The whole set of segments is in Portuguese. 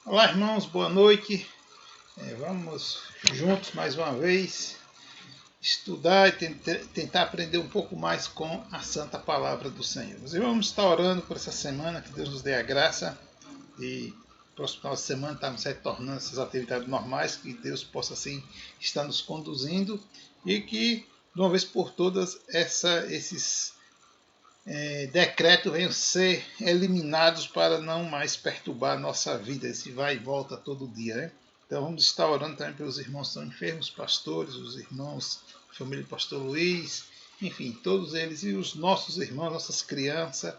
Olá, irmãos, boa noite. Vamos juntos mais uma vez estudar e tentar aprender um pouco mais com a Santa Palavra do Senhor. E vamos estar orando por essa semana, que Deus nos dê a graça e próximo final de semana estamos retornando essas atividades normais, que Deus possa assim estar nos conduzindo e que de uma vez por todas esses decretos venham ser eliminados para não mais perturbar a nossa vida, esse vai e volta todo dia, né? Então vamos estar orando também pelos irmãos que estão enfermos, pastores, os irmãos, a família do pastor Luiz, enfim, todos eles e os nossos irmãos, nossas crianças,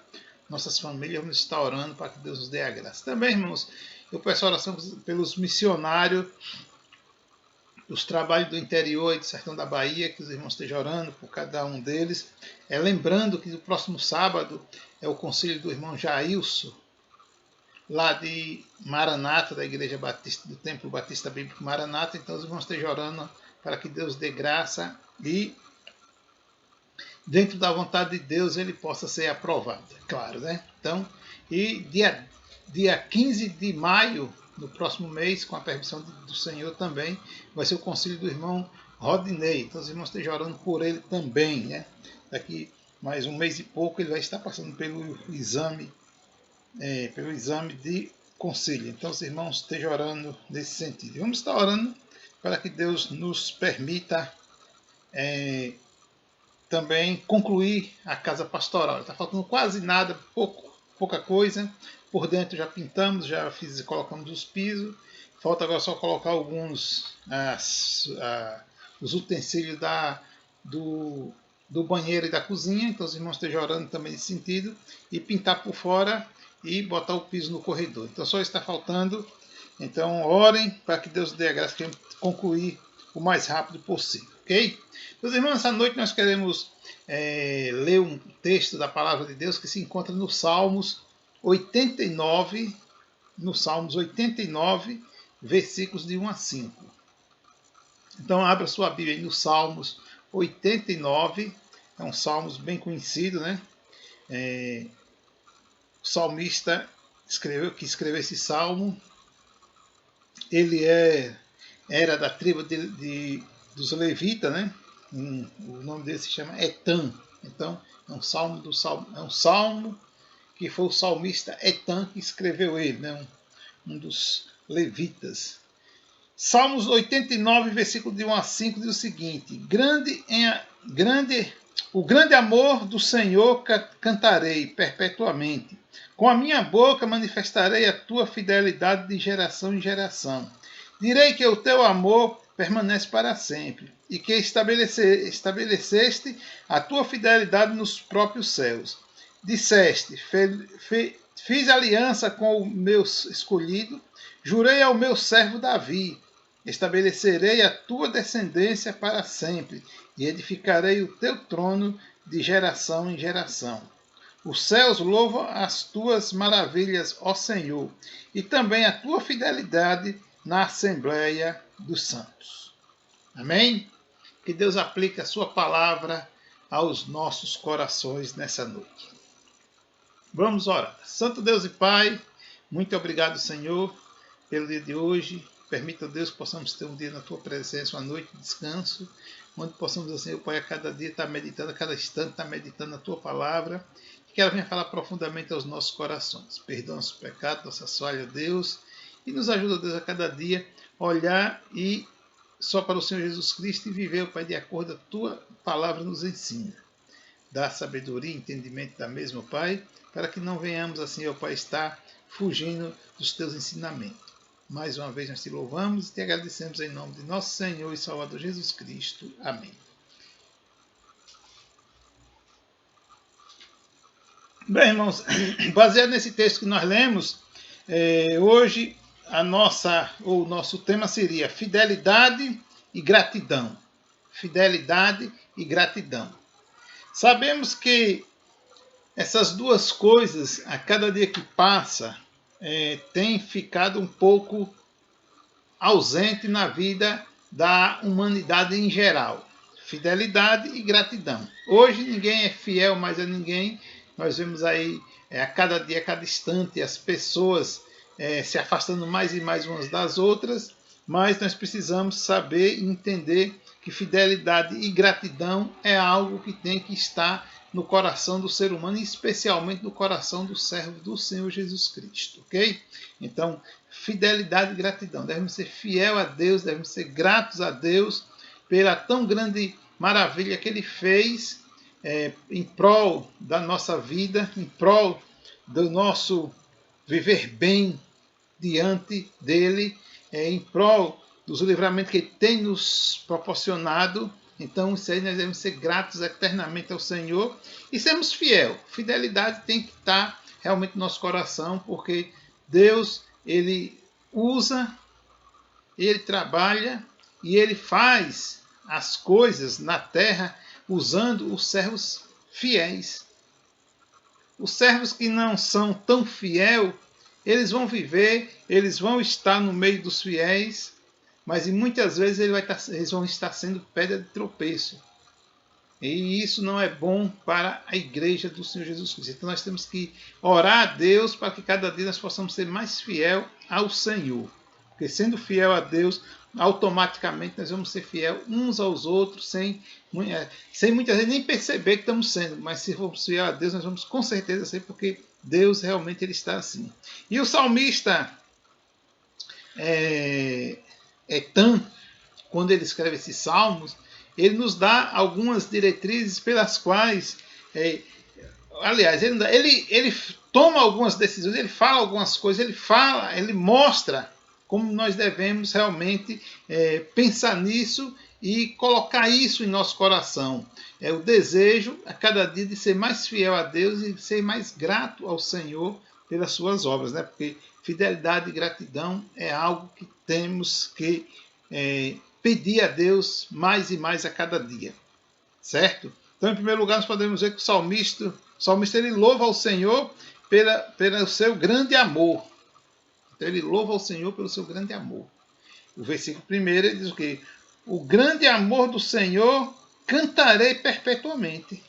nossas famílias, vamos estar orando para que Deus nos dê a graça. Também, irmãos, eu peço oração pelos missionários dos trabalhos do interior e do sertão da Bahia, que os irmãos estejam orando por cada um deles. Lembrando que no próximo sábado é o concílio do irmão Jailson, lá de Maranata, da Igreja Batista, do Templo Batista Bíblico Maranata. Então os irmãos estejam orando para que Deus dê graça e, dentro da vontade de Deus, ele possa ser aprovado, é claro, né? Então, e dia 15 de maio, no próximo mês, com a permissão do Senhor também, vai ser o concílio do irmão Rodinei. Então os irmãos estejam orando por ele também, né? Daqui mais um mês e pouco ele vai estar passando pelo exame de concílio. Então os irmãos estejam orando nesse sentido. E vamos estar orando para que Deus nos permita também concluir a casa pastoral. Está faltando quase nada, pouca coisa. Por dentro já pintamos, colocamos os pisos. Falta agora só colocar alguns os utensílios do banheiro e da cozinha. Então os irmãos estejam orando também nesse sentido. E pintar por fora e botar o piso no corredor. Então só está faltando. Então orem para que Deus dê a graça de concluir o mais rápido possível, ok? Meus irmãos, essa noite nós queremos ler um texto da Palavra de Deus que se encontra no Salmos 89, versículos de 1 a 5. Então abra sua Bíblia aí no Salmos 89, é um Salmos bem conhecido, né? O salmista que escreveu esse Salmo, ele era da tribo dos levitas, né? O nome dele se chama Etan. Então, é um salmo que foi o salmista Etan que escreveu ele, né? Um dos levitas. Salmos 89, versículo de 1 a 5 diz o seguinte: o grande amor do Senhor cantarei perpetuamente. Com a minha boca manifestarei a tua fidelidade de geração em geração. Direi que o teu amor permanece para sempre e que estabeleceste a tua fidelidade nos próprios céus. Disseste, fiz aliança com o meu escolhido, jurei ao meu servo Davi, estabelecerei a tua descendência para sempre e edificarei o teu trono de geração em geração. Os céus louvam as tuas maravilhas, ó Senhor, e também a tua fidelidade na Assembleia dos Santos. Amém? Que Deus aplique a sua palavra aos nossos corações nessa noite. Vamos orar. Santo Deus e Pai, muito obrigado, Senhor, pelo dia de hoje. Permita, Deus, que possamos ter um dia na tua presença, uma noite de descanso, onde possamos, Senhor Pai, a cada dia estar meditando, a cada instante estar meditando a tua palavra, e que ela venha falar profundamente aos nossos corações. Perdoa nossos pecados, nossas falhas, Deus, e nos ajuda, Deus, a cada dia a olhar e só para o Senhor Jesus Cristo e viver, Pai, de acordo com a tua palavra nos ensina. Dá sabedoria e entendimento da mesma, Pai, para que não venhamos, assim, ó Pai, estar fugindo dos teus ensinamentos. Mais uma vez nós te louvamos e te agradecemos em nome de nosso Senhor e Salvador Jesus Cristo. Amém. Bem, irmãos, baseado nesse texto que nós lemos, hoje o nosso tema seria fidelidade e gratidão. Fidelidade e gratidão. Sabemos que essas duas coisas, a cada dia que passa, tem ficado um pouco ausente na vida da humanidade em geral. Fidelidade e gratidão. Hoje ninguém é fiel mais a ninguém. Nós vemos aí a cada dia, a cada instante, as pessoas se afastando mais e mais umas das outras, mas nós precisamos saber e entender que fidelidade e gratidão é algo que tem que estar no coração do ser humano, e especialmente no coração do servo do Senhor Jesus Cristo, ok? Então, fidelidade e gratidão. Devemos ser fiel a Deus, devemos ser gratos a Deus pela tão grande maravilha que Ele fez em prol da nossa vida, em prol do nosso viver bem diante dEle, em prol dos livramentos que Ele tem nos proporcionado. Então, isso aí nós devemos ser gratos eternamente ao Senhor e sermos fiel. Fidelidade tem que estar realmente no nosso coração, porque Deus, Ele usa, Ele trabalha e Ele faz as coisas na terra usando os servos fiéis. Os servos que não são tão fiéis, eles vão viver, eles vão estar no meio dos fiéis, mas muitas vezes eles vão estar sendo pedra de tropeço. E isso não é bom para a igreja do Senhor Jesus Cristo. Então nós temos que orar a Deus para que cada dia nós possamos ser mais fiel ao Senhor. Porque sendo fiel a Deus, automaticamente nós vamos ser fiel uns aos outros, sem muitas vezes nem perceber que estamos sendo. Mas se formos fiel a Deus, nós vamos com certeza ser, porque Deus realmente ele está assim. E o salmista Etan, quando ele escreve esses salmos, ele nos dá algumas diretrizes pelas quais, aliás, ele toma algumas decisões, ele fala algumas coisas, ele mostra como nós devemos realmente pensar nisso e colocar isso em nosso coração. É o desejo a cada dia de ser mais fiel a Deus e ser mais grato ao Senhor pelas suas obras, né? Porque fidelidade e gratidão é algo que temos que pedir a Deus mais e mais a cada dia, certo? Então, em primeiro lugar, nós podemos ver que o salmista ele louva ao Senhor pelo seu grande amor. Então, ele louva ao Senhor pelo seu grande amor. O versículo 1 ele diz o quê? O grande amor do Senhor cantarei perpetuamente.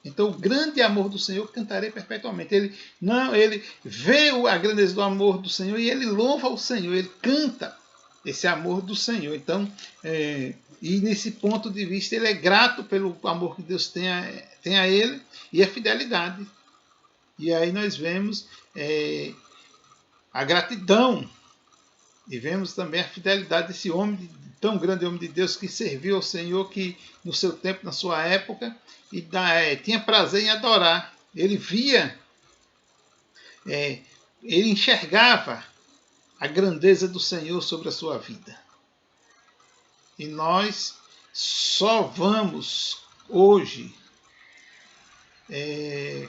Então, o grande amor do Senhor cantarei perpetuamente. Ele vê a grandeza do amor do Senhor e ele louva ao Senhor, ele canta esse amor do Senhor. Então, e nesse ponto de vista, ele é grato pelo amor que Deus tem a ele e a fidelidade. E aí nós vemos a gratidão e vemos também a fidelidade desse homem, tão grande homem de Deus, que serviu ao Senhor, que no seu tempo, na sua época, e tinha prazer em adorar. Ele via, ele enxergava a grandeza do Senhor sobre a sua vida. E nós só vamos hoje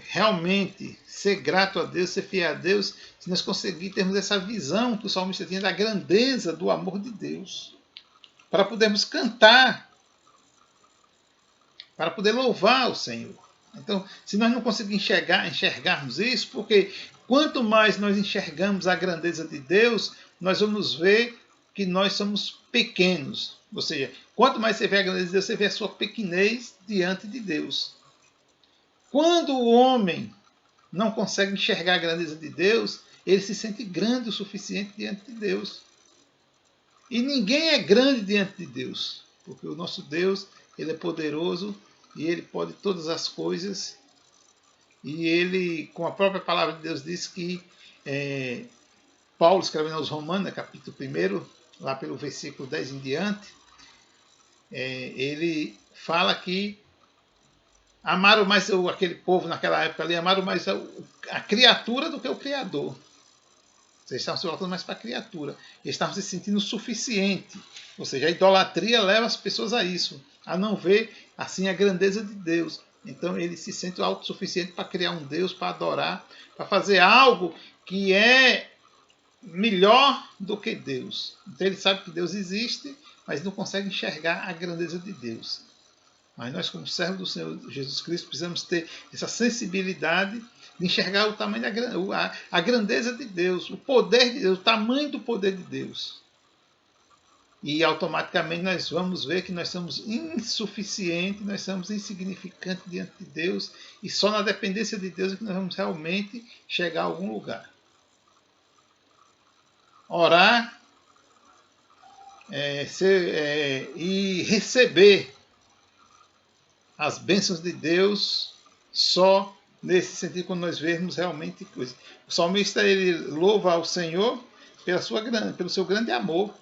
realmente ser grato a Deus, ser fiel a Deus, se nós conseguirmos termos essa visão que o salmista tinha da grandeza do amor de Deus, para podermos cantar, para poder louvar o Senhor. Então, se nós não conseguirmos enxergarmos isso, porque quanto mais nós enxergamos a grandeza de Deus, nós vamos ver que nós somos pequenos. Ou seja, quanto mais você vê a grandeza de Deus, você vê a sua pequenez diante de Deus. Quando o homem não consegue enxergar a grandeza de Deus, ele se sente grande o suficiente diante de Deus. E ninguém é grande diante de Deus, porque o nosso Deus, ele é poderoso e ele pode todas as coisas. E ele, com a própria palavra de Deus, diz que Paulo, escrevendo aos Romanos, capítulo 1, lá pelo versículo 10 em diante, ele fala que amaram mais aquele povo naquela época ali, amaram mais a criatura do que o Criador. Eles estavam se voltando mais para a criatura. Eles estavam se sentindo suficiente. Ou seja, a idolatria leva as pessoas a isso, a não ver assim a grandeza de Deus. Então ele se sente autossuficiente para criar um Deus, para adorar, para fazer algo que é melhor do que Deus. Então ele sabe que Deus existe, mas não consegue enxergar a grandeza de Deus. Mas nós, como servos do Senhor Jesus Cristo, precisamos ter essa sensibilidade de enxergar o tamanho a grandeza de Deus, o poder de Deus, o tamanho do poder de Deus. E automaticamente nós vamos ver que nós somos insuficientes, nós somos insignificantes diante de Deus, e só na dependência de Deus é que nós vamos realmente chegar a algum lugar. orar e receber as bênçãos de Deus só nesse sentido, quando nós vemos realmente coisas. O salmista, ele louva ao Senhor pelo seu grande amor.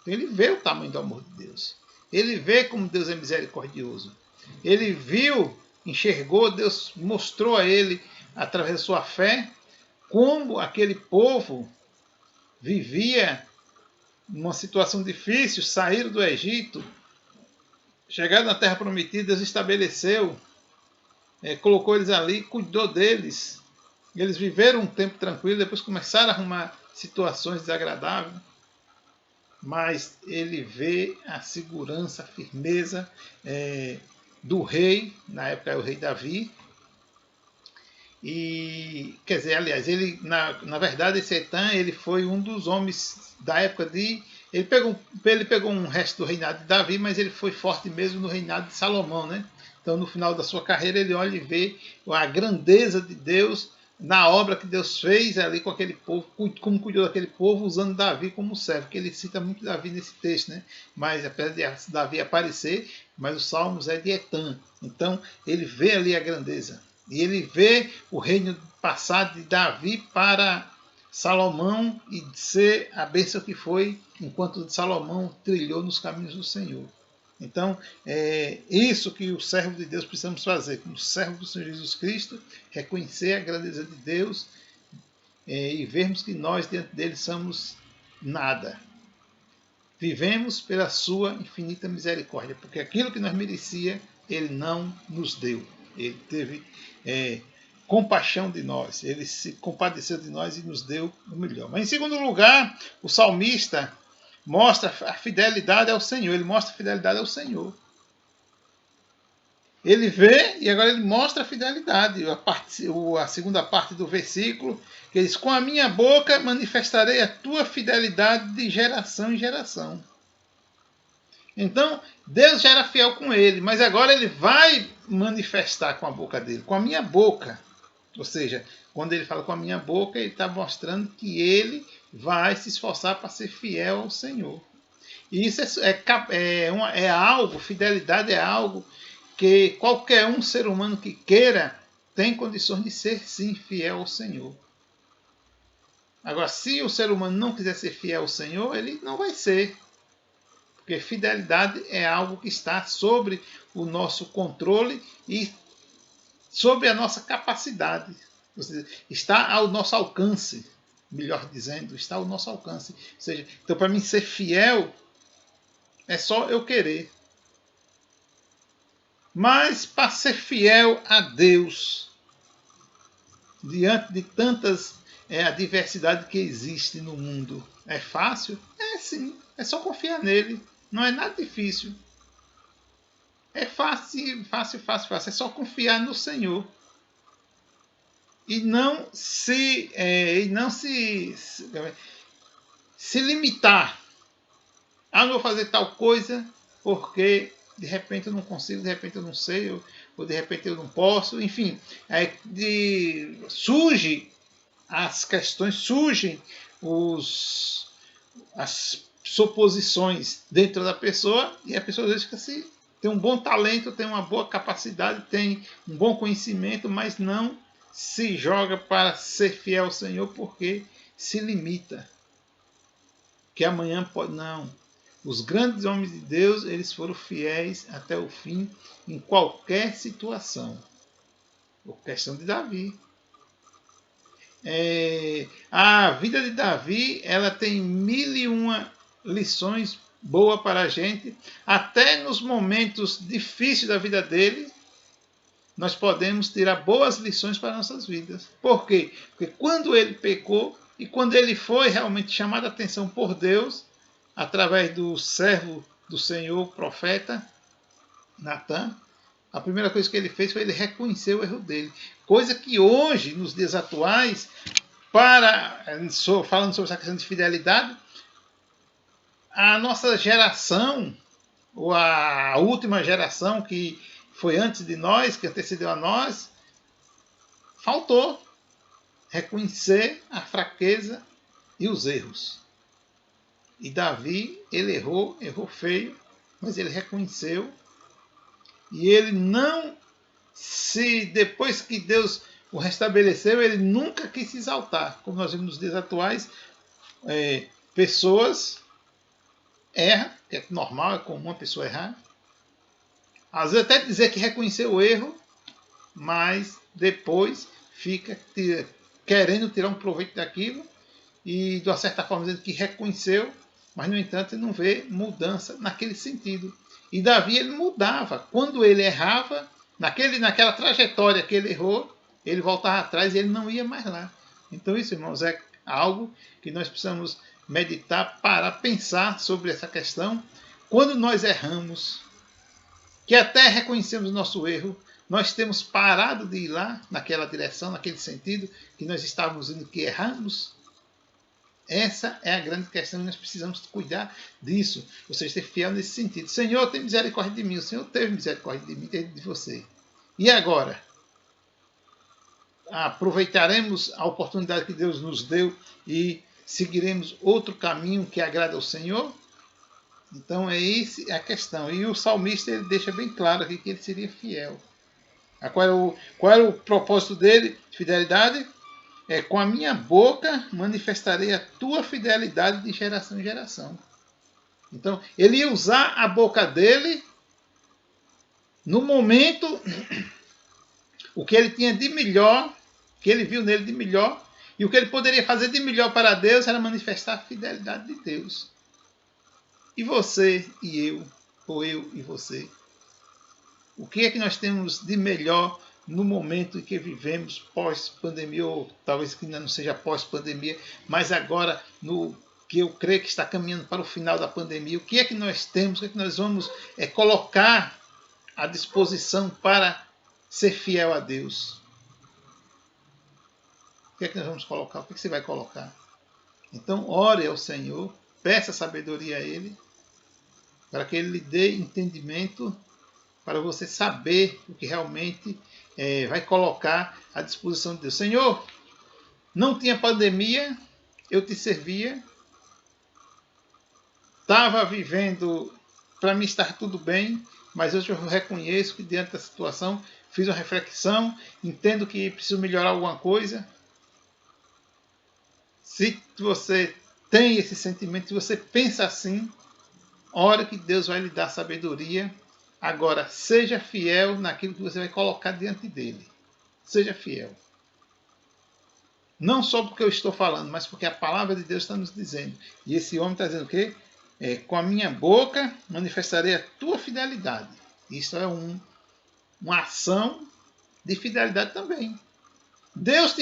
Então, ele vê o tamanho do amor de Deus. Ele vê como Deus é misericordioso. Ele viu, enxergou, Deus mostrou a ele, através da sua fé, como aquele povo vivia numa situação difícil, saíram do Egito, chegaram na Terra Prometida, Deus estabeleceu, colocou eles ali, cuidou deles. Eles viveram um tempo tranquilo, depois começaram a arrumar situações desagradáveis. Mas ele vê a segurança, a firmeza do rei, na época era o rei Davi. E, quer dizer, aliás, ele, na verdade, esse Etan, ele foi um dos homens da época de... Ele pegou um resto do reinado de Davi, mas ele foi forte mesmo no reinado de Salomão, né? Então, no final da sua carreira, ele olha e vê a grandeza de Deus na obra que Deus fez ali com aquele povo, como cuidou daquele povo, usando Davi como servo, que ele cita muito Davi nesse texto, né? Mas, apesar de Davi aparecer, mas os Salmos é de Etan. Então, ele vê ali a grandeza. E ele vê o reino passar de Davi para Salomão e ser a bênção que foi enquanto Salomão trilhou nos caminhos do Senhor. Então, é isso que o servo de Deus precisamos fazer, como servo do Senhor Jesus Cristo, reconhecer a grandeza de Deus e vermos que nós, diante dele, somos nada. Vivemos pela sua infinita misericórdia, porque aquilo que nós merecia, ele não nos deu. Ele teve compaixão de nós, ele se compadeceu de nós e nos deu o melhor. Mas, em segundo lugar, o salmista mostra a fidelidade ao Senhor. Ele mostra a fidelidade ao Senhor. Ele vê e agora ele mostra a fidelidade. A segunda parte do versículo, que diz: com a minha boca manifestarei a tua fidelidade de geração em geração. Então, Deus já era fiel com ele, mas agora ele vai manifestar com a boca dele, com a minha boca. Ou seja, quando ele fala com a minha boca, ele está mostrando que ele vai se esforçar para ser fiel ao Senhor. E isso é algo, fidelidade é algo que qualquer um ser humano que queira tem condições de ser, sim, fiel ao Senhor. Agora, se o ser humano não quiser ser fiel ao Senhor, ele não vai ser. Porque fidelidade é algo que está sobre o nosso controle e sobre a nossa capacidade. Ou seja, está ao nosso alcance, melhor dizendo, está ao nosso alcance. Ou seja, então, para mim ser fiel, é só eu querer. Mas para ser fiel a Deus, diante de tantas adversidades que existem no mundo, é fácil? É sim, é só confiar nele. Não é nada difícil. É fácil, fácil, fácil, fácil. É só confiar no Senhor. E não se limitar. Ah, não vou fazer tal coisa porque de repente eu não consigo, de repente eu não sei, ou de repente eu não posso. Enfim, surgem as questões, surgem as suposições dentro da pessoa e a pessoa às vezes tem um bom talento, tem uma boa capacidade, tem um bom conhecimento, mas não se joga para ser fiel ao Senhor porque se limita. Que amanhã pode... Não. Os grandes homens de Deus, eles foram fiéis até o fim em qualquer situação. A questão de Davi. A vida de Davi, ela tem 1001 lições boas para a gente. Até nos momentos difíceis da vida dele, nós podemos tirar boas lições para nossas vidas. Por quê? Porque quando ele pecou e quando ele foi realmente chamado a atenção por Deus, através do servo do Senhor, o profeta Natan, a primeira coisa que ele fez foi ele reconhecer o erro dele. Coisa que hoje, nos dias atuais, falando sobre essa questão de fidelidade, a nossa geração, ou a última geração que foi antes de nós, que antecedeu a nós, faltou reconhecer a fraqueza e os erros. E Davi, ele errou feio, mas ele reconheceu. E ele não depois que Deus o restabeleceu, ele nunca quis se exaltar. Como nós vemos nos dias atuais, pessoas erram, que é normal, é comum a pessoa errar. Às vezes até dizer que reconheceu o erro, mas depois fica querendo tirar um proveito daquilo e de uma certa forma dizendo que reconheceu, mas no entanto ele não vê mudança naquele sentido. E Davi ele mudava. Quando ele errava, naquela trajetória que ele errou, ele voltava atrás e ele não ia mais lá. Então isso, irmãos, é algo que nós precisamos meditar, parar, pensar sobre essa questão. Quando nós erramos, que até reconhecemos o nosso erro, nós temos parado de ir lá, naquela direção, naquele sentido, que nós estávamos indo, que erramos. Essa é a grande questão e nós precisamos cuidar disso. Ou seja, ser fiel nesse sentido. Senhor, tem misericórdia de mim. O Senhor teve misericórdia de mim, teve de você. E agora? Aproveitaremos a oportunidade que Deus nos deu e seguiremos outro caminho que agrada ao Senhor? Então é essa a questão. E o salmista ele deixa bem claro aqui que ele seria fiel. Qual era o propósito dele? Fidelidade? Com a minha boca manifestarei a tua fidelidade de geração em geração. Então, ele ia usar a boca dele no momento, o que ele tinha de melhor, que ele viu nele de melhor, e o que ele poderia fazer de melhor para Deus era manifestar a fidelidade de Deus. E você e eu, ou eu e você? O que é que nós temos de melhor no momento em que vivemos pós-pandemia, ou talvez que ainda não seja pós-pandemia, mas agora no que eu creio que está caminhando para o final da pandemia? O que é que nós temos, o que é que nós vamos colocar à disposição para ser fiel a Deus? O que é que nós vamos colocar? O que é que você vai colocar? Então, ore ao Senhor, peça sabedoria a Ele, para que Ele lhe dê entendimento, para você saber o que realmente vai colocar à disposição de Deus. Senhor, não tinha pandemia, eu te servia, estava vivendo, para mim estar tudo bem, mas hoje eu reconheço que diante da situação, fiz uma reflexão, entendo que preciso melhorar alguma coisa. Se você tem esse sentimento, se você pensa assim, ore que Deus vai lhe dar sabedoria. Agora, seja fiel naquilo que você vai colocar diante dele. Seja fiel. Não só porque eu estou falando, mas porque a palavra de Deus está nos dizendo. E esse homem está dizendo o quê? Com a minha boca manifestarei a tua fidelidade. Isso é uma ação de fidelidade também. Deus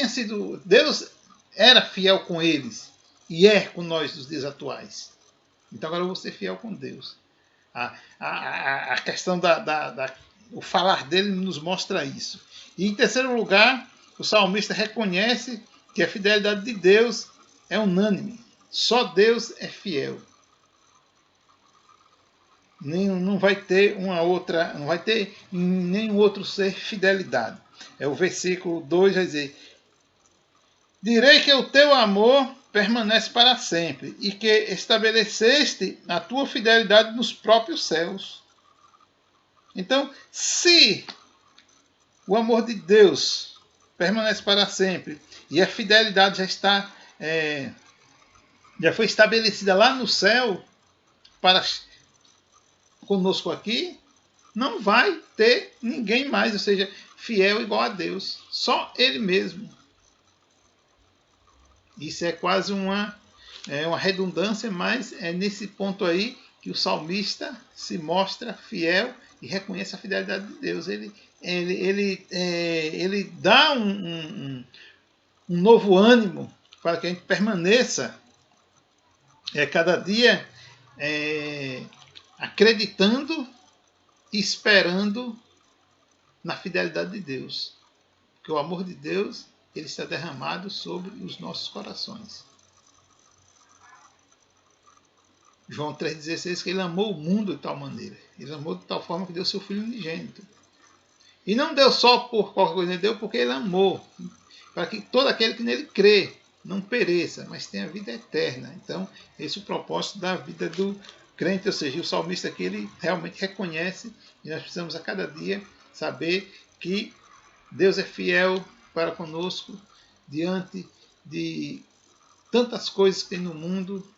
era fiel com eles e é com nós nos dias atuais. Então agora eu vou ser fiel com Deus. A questão o falar dele nos mostra isso. E em terceiro lugar, o salmista reconhece que a fidelidade de Deus é unânime. Só Deus é fiel. Não vai ter não vai ter em nenhum outro ser fidelidade. O versículo 2 vai dizer: direi que o teu amor permanece para sempre e que estabeleceste a tua fidelidade nos próprios céus. Então, se o amor de Deus permanece para sempre e a fidelidade já foi estabelecida lá no céu para conosco aqui, não vai ter ninguém mais, ou seja, fiel igual a Deus. Só Ele mesmo. Isso é quase uma redundância, mas é nesse ponto aí que o salmista se mostra fiel e reconhece a fidelidade de Deus. Ele dá um novo ânimo para que a gente permaneça cada dia acreditando e esperando na fidelidade de Deus. Porque o amor de Deus ele está derramado sobre os nossos corações. João 3,16, que ele amou o mundo de tal maneira. Ele amou de tal forma que deu seu Filho unigênito. E não deu só por qualquer coisa, ele deu porque ele amou. Para que todo aquele que nele crê. não pereça, mas tenha vida eterna. Então, esse é o propósito da vida do crente, ou seja, o salmista aqui ele realmente reconhece e nós precisamos a cada dia saber que Deus é fiel para conosco diante de tantas coisas que tem no mundo.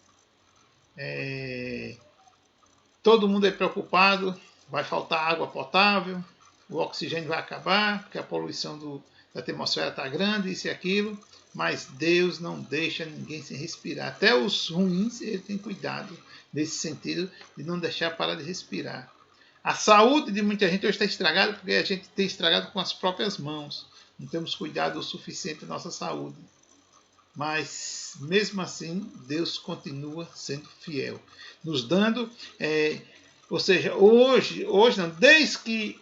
Todo mundo é preocupado, vai faltar água potável, o oxigênio vai acabar, porque a poluição da atmosfera está grande, isso e aquilo, mas Deus não deixa ninguém sem respirar. Até os ruins, ele tem cuidado nesse sentido de não deixar parar de respirar. A saúde de muita gente hoje está estragada porque a gente tem estragado com as próprias mãos. Não temos cuidado o suficiente da nossa saúde. Mas, mesmo assim, Deus continua sendo fiel. Nos dando, ou seja, hoje não, desde que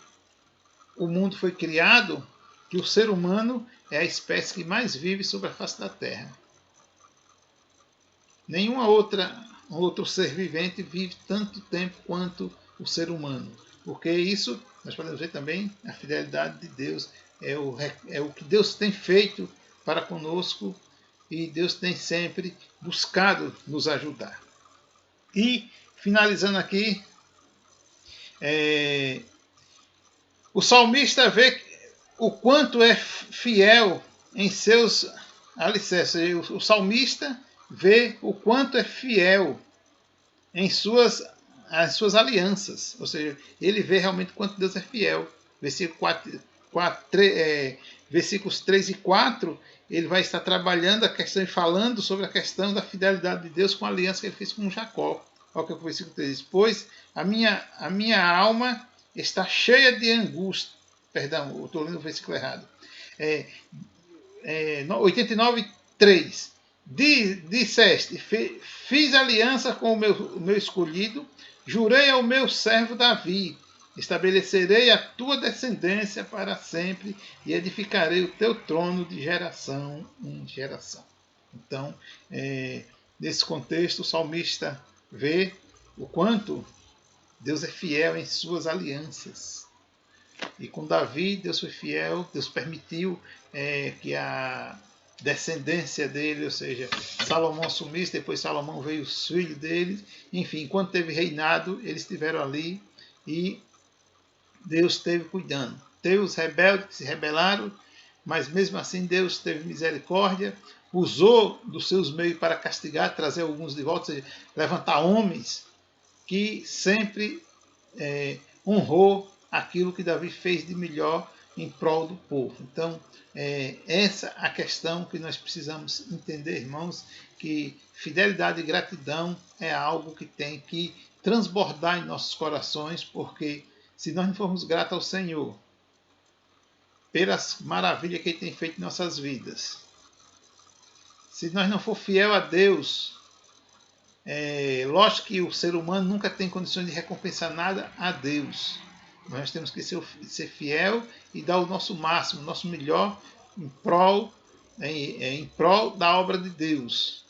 o mundo foi criado, que o ser humano é a espécie que mais vive sobre a face da Terra. Nenhuma outro ser vivente vive tanto tempo quanto o ser humano. Porque isso, nós podemos ver também, a fidelidade de Deus. É o que Deus tem feito para conosco e Deus tem sempre buscado nos ajudar. E, finalizando aqui, o salmista vê o quanto é fiel em seus alicerces. O salmista vê o quanto é fiel em as suas alianças. Ou seja, ele vê realmente o quanto Deus é fiel. Versículos 3 e 4, ele vai estar trabalhando a questão e falando sobre a questão da fidelidade de Deus com a aliança que ele fez com Jacó. Olha o que o versículo 3 diz. Pois a minha alma está cheia de angústia. Perdão, eu estou lendo o versículo errado. 89, 3. Disseste, fiz aliança com o meu escolhido, jurei ao meu servo Davi, estabelecerei a tua descendência para sempre e edificarei o teu trono de geração em geração. Então, nesse contexto, o salmista vê o quanto Deus é fiel em suas alianças. E com Davi, Deus foi fiel, Deus permitiu que a descendência dele, ou seja, Salomão assumisse, depois Salomão veio os filhos dele, enfim, enquanto teve reinado, eles estiveram ali e Deus esteve cuidando. Teve os rebeldes que se rebelaram, mas mesmo assim Deus teve misericórdia, usou dos seus meios para castigar, trazer alguns de volta, ou seja, levantar homens que sempre honrou aquilo que Davi fez de melhor em prol do povo. Então, essa é a questão que nós precisamos entender, irmãos, que fidelidade e gratidão é algo que tem que transbordar em nossos corações, porque se nós não formos gratos ao Senhor pelas maravilhas que Ele tem feito em nossas vidas, se nós não for fiel a Deus, lógico que o ser humano nunca tem condições de recompensar nada a Deus. Nós temos que ser fiel e dar o nosso máximo, o nosso melhor em prol da obra de Deus.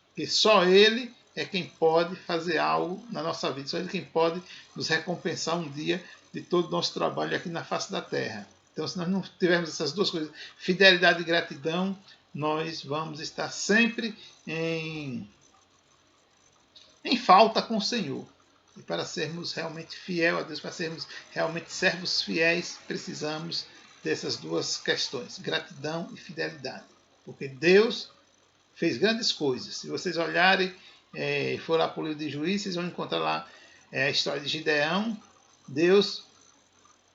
Porque só Ele é quem pode fazer algo na nossa vida. Só Ele é quem pode nos recompensar um dia de todo o nosso trabalho aqui na face da terra. Então, se nós não tivermos essas duas coisas, fidelidade e gratidão, nós vamos estar sempre em falta com o Senhor. E para sermos realmente fiel a Deus, para sermos realmente servos fiéis, precisamos dessas duas questões, gratidão e fidelidade. Porque Deus fez grandes coisas. Se vocês olharem, for lá para o livro de Juízes, vocês vão encontrar lá a história de Gideão. Deus,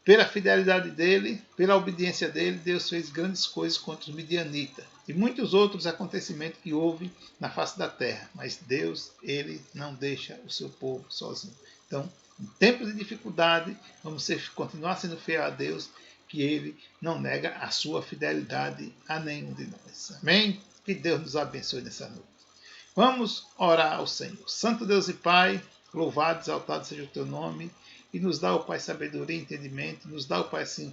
pela fidelidade dele, pela obediência dele, Deus fez grandes coisas contra os midianitas. E muitos outros acontecimentos que houve na face da terra. Mas Deus, Ele não deixa o seu povo sozinho. Então, em tempos de dificuldade, vamos continuar sendo fiel a Deus, que Ele não nega a sua fidelidade a nenhum de nós. Amém? Que Deus nos abençoe nessa noite. Vamos orar ao Senhor. Santo Deus e Pai, louvado, exaltado seja o Teu nome, e nos dá, ó Pai, sabedoria e entendimento, nos dá, ó Pai, assim,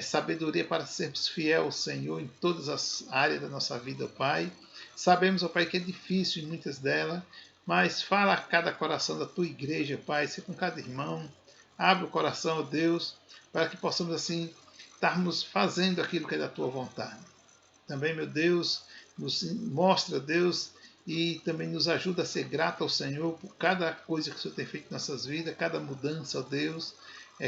sabedoria para sermos fiéis ao Senhor em todas as áreas da nossa vida, ó Pai. Sabemos, ó Pai, que é difícil em muitas delas, mas fala a cada coração da Tua igreja, Pai, seja com cada irmão. Abre o coração, ó Deus, para que possamos, assim, estarmos fazendo aquilo que é da Tua vontade. Também, meu Deus, nos mostra, Deus, e também nos ajuda a ser grato ao Senhor por cada coisa que o Senhor tem feito em nossas vidas, cada mudança, ó Deus,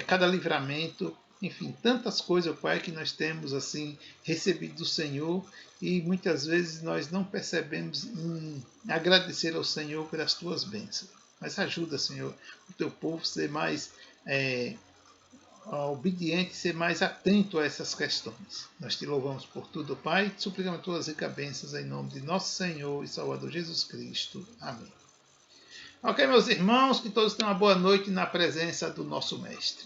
cada livramento, enfim, tantas coisas, ó Pai, que nós temos assim recebido do Senhor e muitas vezes nós não percebemos em agradecer ao Senhor pelas tuas bênçãos. Mas ajuda, Senhor, o teu povo a ser mais obediente, ser mais atento a essas questões. Nós te louvamos por tudo, Pai, te suplicamos tuas ricas bênçãos em nome de nosso Senhor e Salvador Jesus Cristo. Amém. Ok, meus irmãos, que todos tenham uma boa noite na presença do nosso Mestre.